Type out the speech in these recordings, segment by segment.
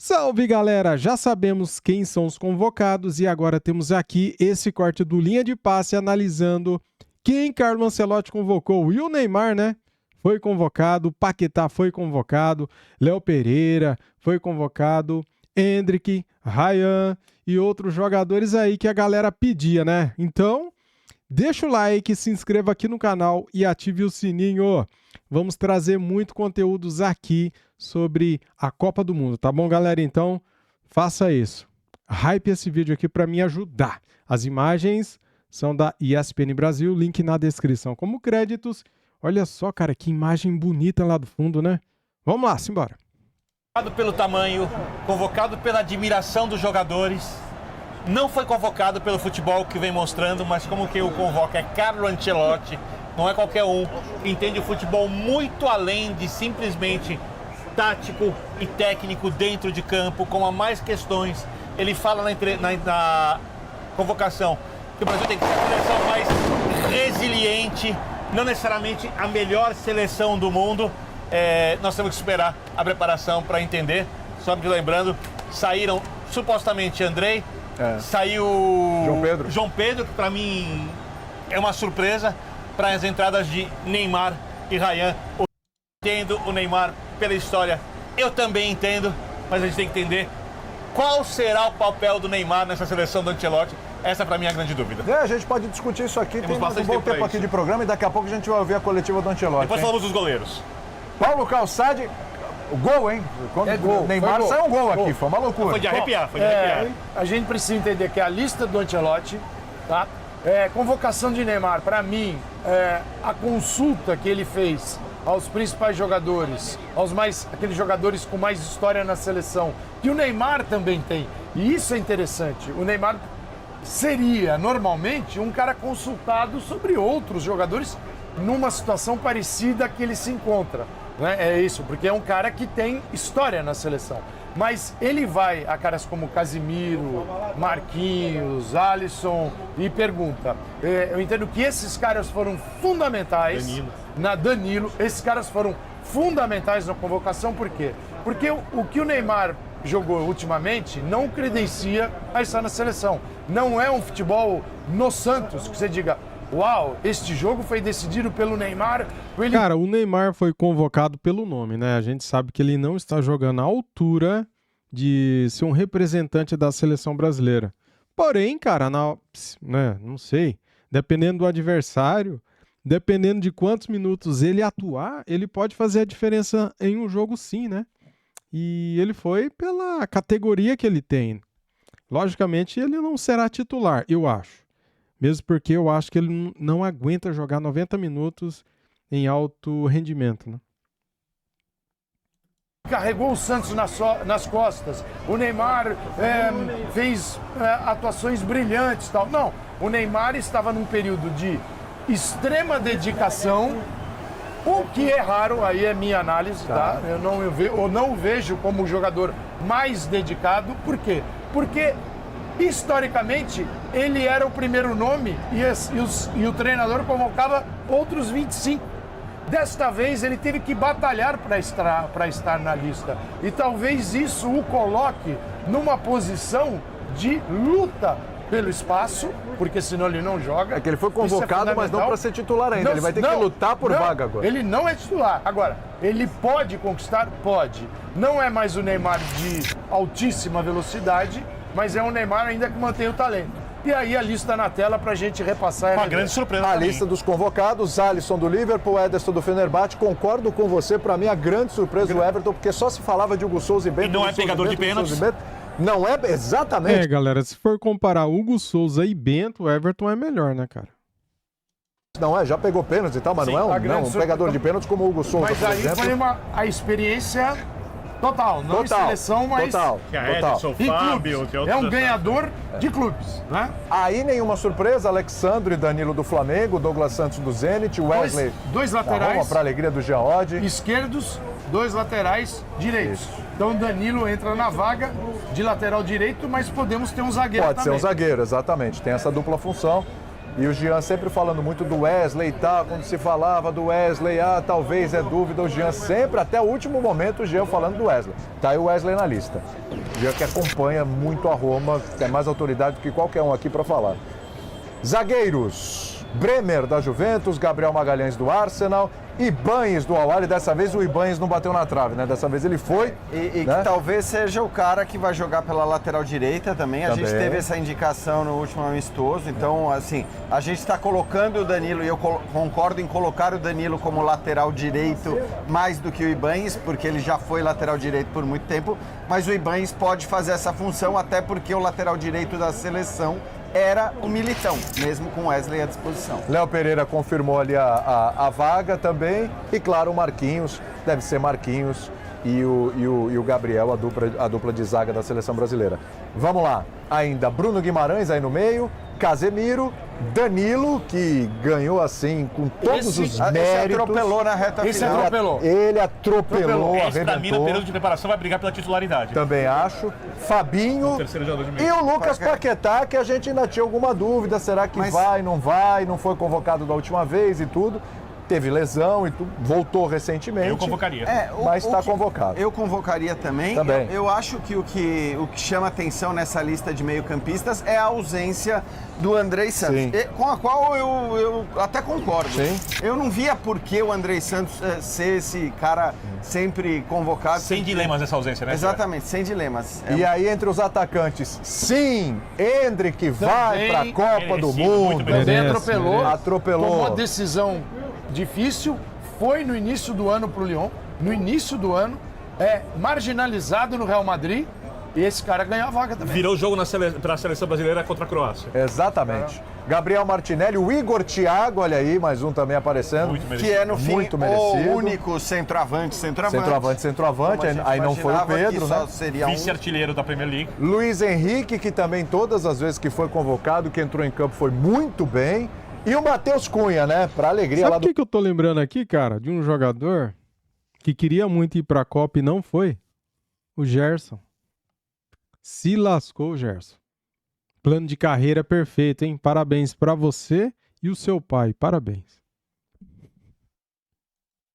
Salve, galera! Já sabemos quem são os convocados e agora temos aqui esse corte do Linha de Passe analisando quem Carlo Ancelotti convocou. E o Neymar, né? Foi convocado, Paquetá foi convocado, Léo Pereira foi convocado, Endrick, Ryan e outros jogadores aí que a galera pedia, né? Então, deixa o like, se inscreva aqui no canal e ative o sininho. Vamos trazer muito conteúdos aqui sobre a Copa do Mundo, tá bom, galera? Então, faça isso. Hype esse vídeo aqui para me ajudar. As imagens são da ESPN Brasil, link na descrição como créditos. Olha só, cara, que imagem bonita lá do fundo, né? Vamos lá, simbora. Convocado pelo tamanho, convocado pela admiração dos jogadores, não foi convocado pelo futebol que vem mostrando, mas como que o convoca é Carlo Ancelotti, não é qualquer um, entende o futebol muito além de simplesmente tático e técnico dentro de campo, com mais questões. Ele fala na convocação que o Brasil tem que ser a seleção mais resiliente, não necessariamente a melhor seleção do mundo. Nós temos que esperar a preparação para entender. Só me lembrando, saíram supostamente Andrei, saiu João Pedro, que para mim é uma surpresa, para as entradas de Neymar e Ryan. Eu entendo o Neymar pela história, eu também entendo, mas a gente tem que entender qual será o papel do Neymar nessa seleção do Ancelotti. Essa para mim é a grande dúvida. A gente pode discutir isso aqui, tem mais um bom tempo aqui de programa e daqui a pouco a gente vai ouvir a coletiva do Ancelotti. Depois falamos dos goleiros. Paulo Calçade, o gol, hein? Quando gol, Neymar saiu um gol aqui, foi uma loucura. Foi de arrepiar, foi de arrepiar. A gente precisa entender que a lista do Ancelotti, tá? Convocação de Neymar, para mim, a consulta que ele fez aos principais jogadores, aqueles jogadores com mais história na seleção, que o Neymar também tem. E isso é interessante. O Neymar seria, normalmente, um cara consultado sobre outros jogadores numa situação parecida que ele se encontra. Né? É isso, porque é um cara que tem história na seleção. Mas ele vai a caras como Casimiro, Marquinhos, Alisson e pergunta. Eu entendo que esses caras foram fundamentais. Danilo, esses caras foram fundamentais na convocação, por quê? Porque o que o Neymar jogou ultimamente não credencia a estar na seleção. Não é um futebol no Santos que você diga: uau, este jogo foi decidido pelo Neymar. Cara, o Neymar foi convocado pelo nome, né? A gente sabe que ele não está jogando à altura de ser um representante da seleção brasileira. Porém, cara, não sei, dependendo do adversário, dependendo de quantos minutos ele atuar, ele pode fazer a diferença em um jogo sim, né? E ele foi pela categoria que ele tem. Logicamente, ele não será titular, eu acho. Mesmo porque eu acho que ele não aguenta jogar 90 minutos em alto rendimento, né? Carregou o Santos nas costas. O Neymar fez atuações brilhantes, tal. Não, o Neymar estava num período de extrema dedicação, o que é raro, aí é minha análise, tá? Eu não o vejo como o jogador mais dedicado. Por quê? Porque historicamente, ele era o primeiro nome e o treinador convocava outros 25. Desta vez, ele teve que batalhar para estar na lista. E talvez isso o coloque numa posição de luta pelo espaço, porque senão ele não joga. É que ele foi convocado, mas não para ser titular ainda. Ele vai ter que lutar por vaga agora. Ele não é titular. Agora, ele pode conquistar? Pode. Não é mais o Neymar de altíssima velocidade, mas é um Neymar ainda que mantém o talento. E aí a lista na tela pra gente repassar. Uma grande surpresa. A lista dos convocados: Alisson do Liverpool, Ederson do Fenerbahçe. Concordo com você, pra mim a grande surpresa do Everton, porque só se falava de Hugo Souza e Bento. E não é pegador de pênaltis. Não é, exatamente. Galera, se for comparar Hugo Souza e Bento, o Everton é melhor, né, cara? Não já pegou pênaltis e tal, mas sim, não é um pegador de pênaltis como o Hugo Souza, mas por aí exemplo. Foi a experiência total, não em seleção, mas total. Ederson, Fábio, é um ganhador de clubes, né? Aí nenhuma surpresa: Alexandre e Danilo do Flamengo, Douglas Santos do Zenit, Wesley dois laterais para alegria do Geode. Esquerdos, dois laterais direitos. Isso. Então Danilo entra na vaga de lateral direito, mas podemos ter um zagueiro também. Pode ser um zagueiro, exatamente. Tem essa dupla função. E o Jean sempre falando muito do Wesley e tal, quando se falava do Wesley, talvez é dúvida, o Jean sempre, até o último momento, o Jean falando do Wesley. Tá aí o Wesley na lista. O Jean que acompanha muito a Roma, tem mais autoridade do que qualquer um aqui para falar. Zagueiros, Bremer da Juventus, Gabriel Magalhães do Arsenal, Ibañez do Al-Ahly. Dessa vez o Ibañez não bateu na trave, né? Dessa vez ele foi. E né? que talvez seja o cara que vai jogar pela lateral direita também. A gente teve essa indicação no último amistoso. Então, assim, a gente está colocando o Danilo, e eu concordo em colocar o Danilo como lateral direito mais do que o Ibañez, porque ele já foi lateral direito por muito tempo. Mas o Ibañez pode fazer essa função, até porque o lateral direito da seleção era o Militão, mesmo com Wesley à disposição. Léo Pereira confirmou ali a vaga também. E claro, o Marquinhos, deve ser Marquinhos e o Gabriel, a dupla de zaga da seleção brasileira. Vamos lá, ainda Bruno Guimarães aí no meio, Casemiro, Danilo, que ganhou assim com todos os méritos. Esse atropelou na reta final. Ele atropelou, Esse, pra mim, no arrebentou. período de preparação, vai brigar pela titularidade. Também acho. Fabinho Terceiro jogador de meio. e o Lucas Paquetá, que a gente ainda tinha alguma dúvida. Será que vai, não vai? Não foi convocado da última vez e tudo. Teve lesão e tudo. Voltou recentemente. Eu convocaria. Mas está convocado. Eu convocaria também. Também. Eu acho que o que chama atenção nessa lista de meio-campistas é a ausência do Andrei Santos, com a qual eu até concordo. Sim. Eu não via por que o Andrei Santos ser esse cara sempre convocado. Sem dilemas essa ausência, né? Exatamente, sem dilemas. E aí, entre os atacantes, sim, Endrick vai para a Copa do merecido, muito Mundo. merecido. Também atropelou. Tomou a Atropelou. decisão difícil, foi no início do ano pro Lyon, no início do ano, marginalizado no Real Madrid, e esse cara ganhou a vaga também. Virou o jogo para a seleção brasileira contra a Croácia. Exatamente. Gabriel Martinelli, o Igor Thiago, olha aí, mais um também aparecendo. Muito merecido. Que é, no fim, Muito merecido. o único centroavante. Centroavante, aí não foi o Pedro, né? Seria Vice-artilheiro da Premier League. Luiz Henrique, que também todas as vezes que foi convocado, que entrou em campo, foi muito bem. E o Matheus Cunha, né? Pra alegria lá Sabe o que eu tô lembrando aqui, cara? De um jogador que queria muito ir pra Copa e não foi? O Gerson. Se lascou o Gerson. Plano de carreira perfeito, hein? Parabéns pra você e o seu pai. Parabéns.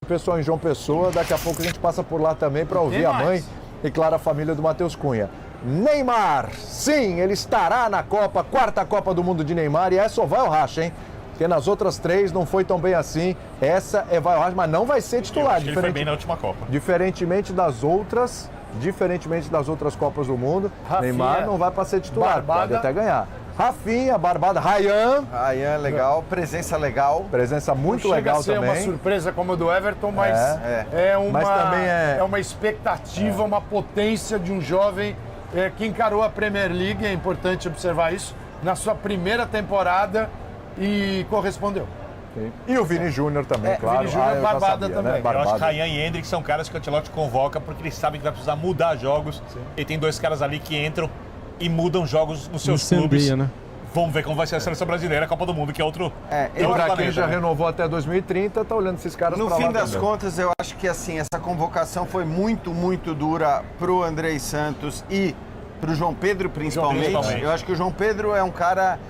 pessoal em João Pessoa, daqui a pouco a gente passa por lá também para ouvir a mãe e, claro, a família do Matheus Cunha. Neymar, sim, ele estará na Copa, quarta Copa do Mundo de Neymar, e essa só vai ao racha, hein? Porque nas outras três não foi tão bem assim. Essa vai ao racha, mas não vai ser titular. Ele foi bem na última Copa. Diferentemente das outras Copas do Mundo, Rafinha, Neymar não vai para ser titular, pode até ganhar. Rafinha, Barbada, Rayan, legal, presença legal. Presença muito não legal chega a ser também. uma surpresa como a do Everton, mas Mas também é uma expectativa, uma potência de um jovem que encarou a Premier League, é importante observar isso, na sua primeira temporada e correspondeu. Sim. E o Vini Júnior também, claro. Vini Júnior, eu já Barbada sabia, também. né? Eu acho que Barbada. Rayan e Endrick são caras que o Ancelotti convoca porque ele sabe que vai precisar mudar jogos. Sim. E tem dois caras ali que entram e mudam jogos nos seus clubes. Né? Vamos ver como vai ser a seleção brasileira, a Copa do Mundo, que é outro. E pra quem já renovou até 2030, tá olhando esses caras No pra lá fim das também. contas, eu acho que assim, essa convocação foi muito, muito dura pro Andrei Santos e pro João Pedro, principalmente. Eu acho que o João Pedro é um cara.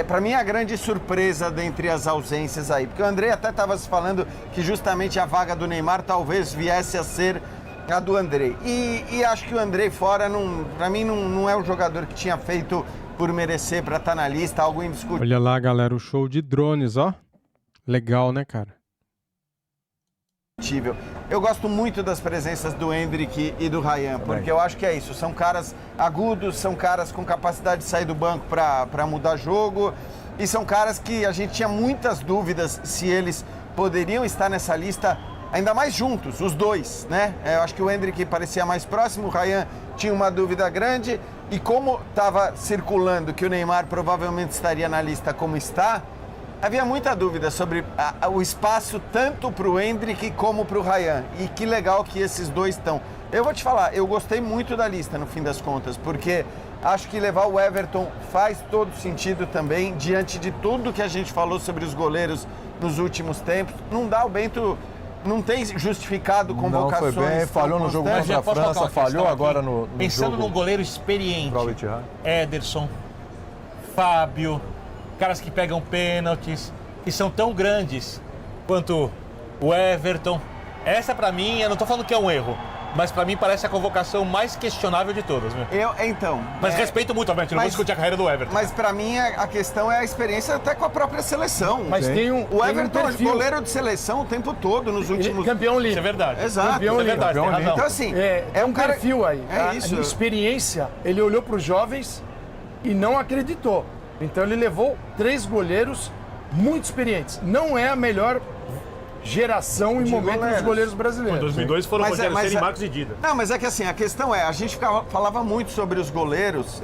Para mim, a grande surpresa dentre as ausências aí. Porque o Andrei até estava se falando que justamente a vaga do Neymar talvez viesse a ser a do Andrei. E acho que o Andrei fora, para mim, não é um jogador que tinha feito por merecer para estar na lista, algo indiscutível. Olha lá, galera, o show de drones, ó. Legal, né, cara? Eu gosto muito das presenças do Endrick e do Rayan, porque eu acho que é isso. São caras agudos, são caras com capacidade de sair do banco para mudar jogo. E são caras que a gente tinha muitas dúvidas se eles poderiam estar nessa lista, ainda mais juntos, os dois, né? Eu acho que o Endrick parecia mais próximo, o Rayan tinha uma dúvida grande. E como estava circulando que o Neymar provavelmente estaria na lista como está, havia muita dúvida sobre o espaço tanto para o Endrick como para o Rayan. E que legal que esses dois estão. Eu vou te falar, eu gostei muito da lista no fim das contas, porque acho que levar o Everton faz todo sentido também, diante de tudo que a gente falou sobre os goleiros nos últimos tempos. Não dá, o Bento não tem justificado convocações. Não foi bem, falhou no jogo contra a França, falhou agora no Pensando jogo num goleiro experiente, pro Al Ittihad. Ederson, Fábio, caras que pegam pênaltis, que são tão grandes quanto o Everton. Essa pra mim, eu não tô falando que é um erro, mas pra mim parece a convocação mais questionável de todas, né? Mas respeito muito, obviamente, não vou discutir a carreira do Everton. Mas pra mim a questão é a experiência até com a própria seleção. Mas tem o Everton é goleiro de seleção o tempo todo nos últimos... Campeão olímpico. Isso é verdade. Exato. Campeão é verdade, tem razão. Então assim, é um cara... perfil aí. É isso. A experiência, ele olhou para os jovens e não acreditou. Então ele levou 3 goleiros muito experientes. Não é a melhor geração e momento dos goleiros brasileiros. Em 2002 foram Rogério Ceni, Marcos e Dida. Não, mas é que assim, a questão é, a gente falava muito sobre os goleiros.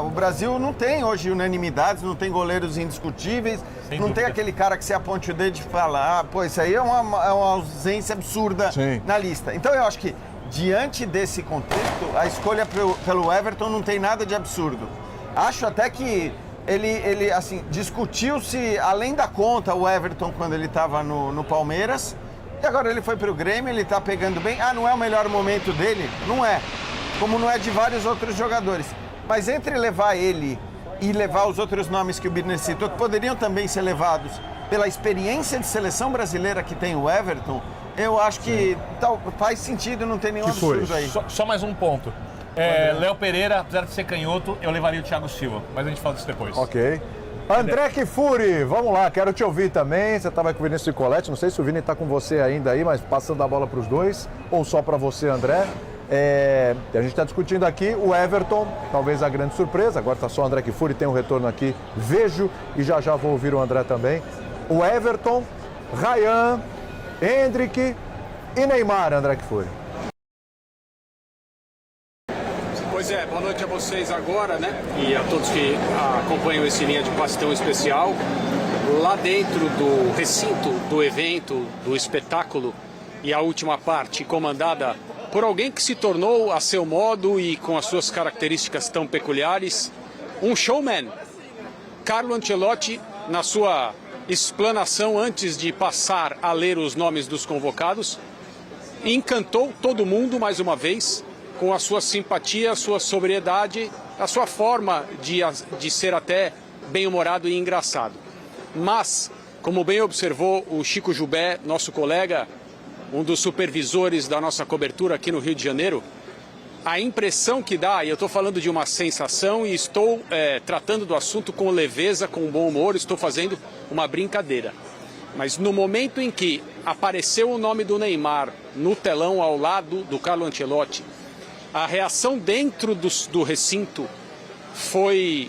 O Brasil não tem hoje unanimidades, não tem goleiros indiscutíveis, não tem aquele cara que você aponte o dedo e fala, pô, isso aí é uma ausência absurda na lista. Então eu acho que, diante desse contexto, a escolha pelo Everton não tem nada de absurdo. Acho até que ele assim, discutiu-se além da conta o Everton quando ele estava no Palmeiras. E agora ele foi para o Grêmio, ele está pegando bem. Não é o melhor momento dele? Não é. Como não é de vários outros jogadores. Mas entre levar ele e levar os outros nomes que o Birner citou, que poderiam também ser levados pela experiência de seleção brasileira que tem o Everton, eu acho que faz sentido, não tem nenhum absurdo aí. Só mais um ponto. Léo Pereira, apesar de ser canhoto, eu levaria o Thiago Silva, mas a gente fala disso depois. Ok. André Kfouri, vamos lá, quero te ouvir também. Você estava com o Vinícius Nicoletti, não sei se o Vini está com você ainda aí, mas passando a bola para os dois, ou só para você, André. A gente está discutindo aqui o Everton, talvez a grande surpresa, agora está só o André Kfouri, tem um retorno aqui, vejo, e já vou ouvir o André também. O Everton, Ryan, Endrick e Neymar, André Kfouri. Pois é, boa noite a vocês agora, né? E a todos que acompanham esse Linha de Passe tão especial. Lá dentro do recinto do evento, do espetáculo, e a última parte comandada por alguém que se tornou a seu modo e com as suas características tão peculiares, um showman. Carlo Ancelotti, na sua explanação antes de passar a ler os nomes dos convocados, encantou todo mundo mais uma vez, com a sua simpatia, a sua sobriedade, a sua forma de ser até bem-humorado e engraçado. Mas, como bem observou o Chico Jubé, nosso colega, um dos supervisores da nossa cobertura aqui no Rio de Janeiro, a impressão que dá, e eu estou falando de uma sensação e estou tratando do assunto com leveza, com bom humor, estou fazendo uma brincadeira. Mas no momento em que apareceu o nome do Neymar no telão ao lado do Carlo Ancelotti, a reação dentro do recinto foi,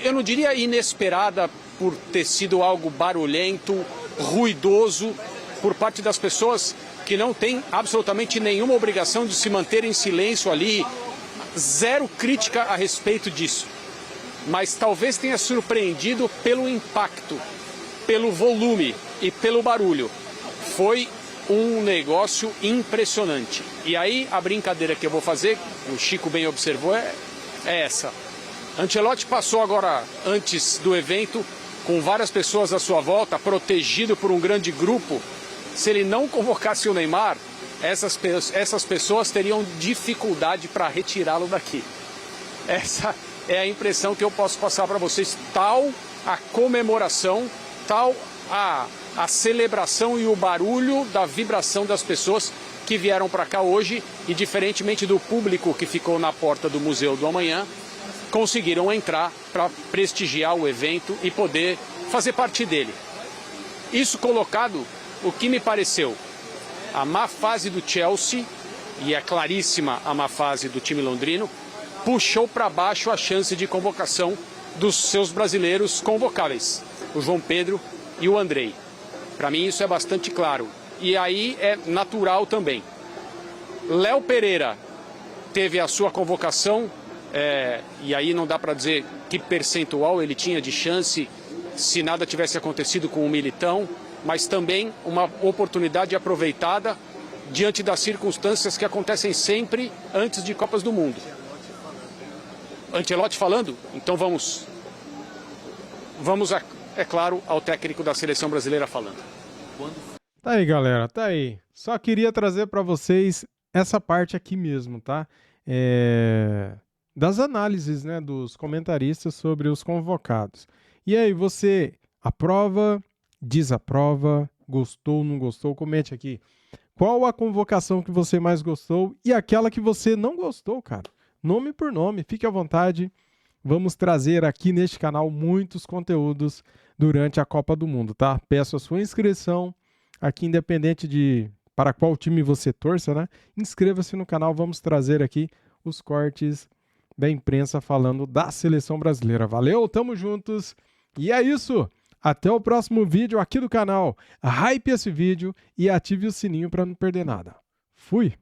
eu não diria inesperada por ter sido algo barulhento, ruidoso, por parte das pessoas que não têm absolutamente nenhuma obrigação de se manter em silêncio ali, zero crítica a respeito disso. Mas talvez tenha surpreendido pelo impacto, pelo volume e pelo barulho. Foi um negócio impressionante. E aí a brincadeira que eu vou fazer, o Chico bem observou, é essa. Ancelotti passou agora, antes do evento, com várias pessoas à sua volta, protegido por um grande grupo. Se ele não convocasse o Neymar, essas pessoas teriam dificuldade para retirá-lo daqui. Essa é a impressão que eu posso passar para vocês. Tal a comemoração, tal a celebração e o barulho da vibração das pessoas que vieram para cá hoje e, diferentemente do público que ficou na porta do Museu do Amanhã, conseguiram entrar para prestigiar o evento e poder fazer parte dele. Isso colocado, o que me pareceu? A má fase do Chelsea, e é claríssima a má fase do time londrino, puxou para baixo a chance de convocação dos seus brasileiros convocáveis, o João Pedro e o Andrei. Para mim isso é bastante claro. E aí é natural também. Léo Pereira teve a sua convocação, e aí não dá para dizer que percentual ele tinha de chance se nada tivesse acontecido com o Militão, mas também uma oportunidade aproveitada diante das circunstâncias que acontecem sempre antes de Copas do Mundo. Ancelotti falando? Então vamos é claro, ao técnico da seleção brasileira falando. Tá aí, galera, tá aí. Só queria trazer para vocês essa parte aqui mesmo, tá? Das análises, né, dos comentaristas sobre os convocados. E aí, você aprova, desaprova, gostou, não gostou? Comente aqui. Qual a convocação que você mais gostou e aquela que você não gostou, cara? Nome por nome, fique à vontade. Vamos trazer aqui neste canal muitos conteúdos durante a Copa do Mundo, tá? Peço a sua inscrição aqui, independente de para qual time você torça, né? Inscreva-se no canal, vamos trazer aqui os cortes da imprensa falando da seleção brasileira. Valeu, tamo juntos. E é isso. Até o próximo vídeo aqui do canal. Hype esse vídeo e ative o sininho para não perder nada. Fui!